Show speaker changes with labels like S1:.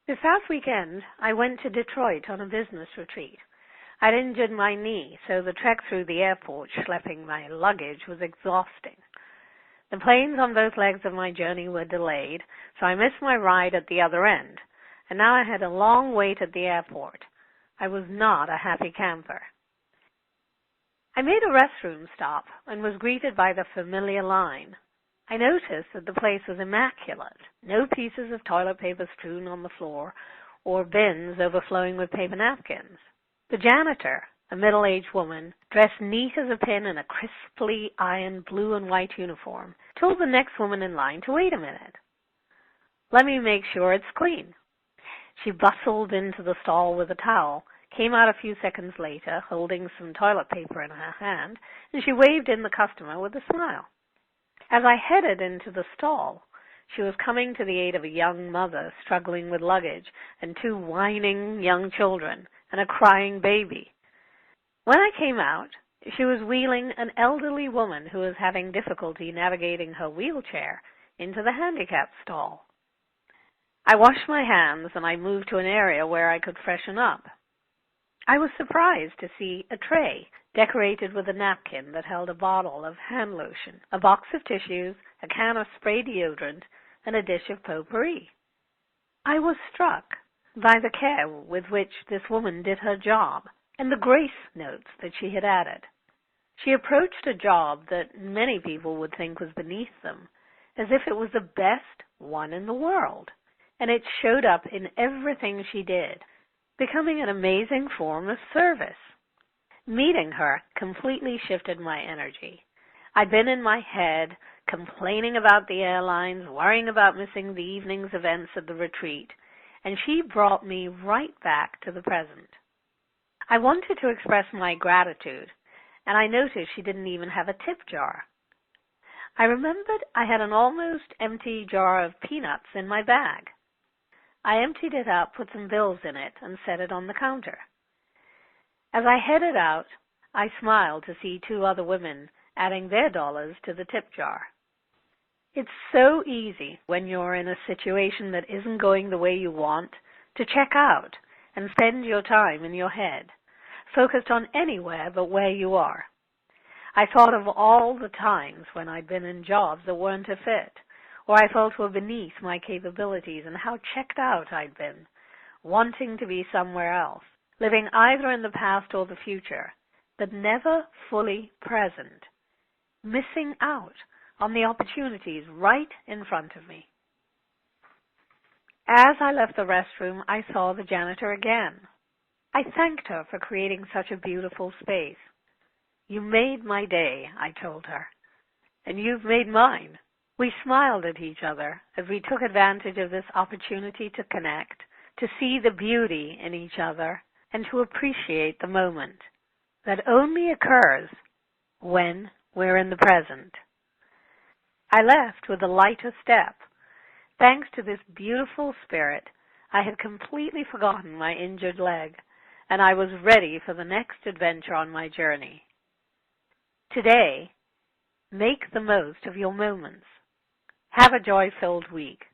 S1: This past weekend, I went to Detroit on a business retreat. I'd injured my knee, so the trek through the airport schlepping my luggage was exhausting. The planes on both legs of my journey were delayed, so I missed my ride at the other end, and now I had a long wait at the airport. I was not a happy camper. I made a restroom stop and was greeted by the familiar line. I noticed that the place was immaculate, no pieces of toilet paper strewn on the floor or bins overflowing with paper napkins. The janitor, a middle-aged woman, dressed neat as a pin in a crisply ironed blue and white uniform, told the next woman in line to wait a minute. "Let me make sure it's clean." She bustled into the stall with a towel, came out a few seconds later holding some toilet paper in her hand, and she waved in the customer with a smile. As I headed into the stall, she was coming to the aid of a young mother struggling with luggage and two whining young children and a crying baby. When I came out, she was wheeling an elderly woman who was having difficulty navigating her wheelchair into the handicapped stall. I washed my hands and I moved to an area where I could freshen up. I was surprised to see a tray decorated with a napkin that held a bottle of hand lotion, a box of tissues, a can of spray deodorant, and a dish of potpourri. I was struck by the care with which this woman did her job and the grace notes that she had added. She approached a job that many people would think was beneath them, as if it was the best one in the world, and it showed up in everything she did, becoming an amazing form of service. Meeting her completely shifted my energy. I'd been in my head, complaining about the airlines, worrying about missing the evening's events at the retreat, and she brought me right back to the present. I wanted to express my gratitude, and I noticed she didn't even have a tip jar. I remembered I had an almost empty jar of peanuts in my bag. I emptied it out, put some bills in it, and set it on the counter. As I headed out, I smiled to see two other women adding their dollars to the tip jar. It's so easy when you're in a situation that isn't going the way you want to check out and spend your time in your head, focused on anywhere but where you are. I thought of all the times when I'd been in jobs that weren't a fit, or I felt were beneath my capabilities, and how checked out I'd been, wanting to be somewhere else, living either in the past or the future, but never fully present, missing out on the opportunities right in front of me. As I left the restroom, I saw the janitor again. I thanked her for creating such a beautiful space. "You made my day," I told her, "and you've made mine." We smiled at each other as we took advantage of this opportunity to connect, to see the beauty in each other, and to appreciate the moment that only occurs when we're in the present. I left with a lighter step. Thanks to this beautiful spirit, I had completely forgotten my injured leg, and I was ready for the next adventure on my journey. Today, make the most of your moments. Have a joy-filled week.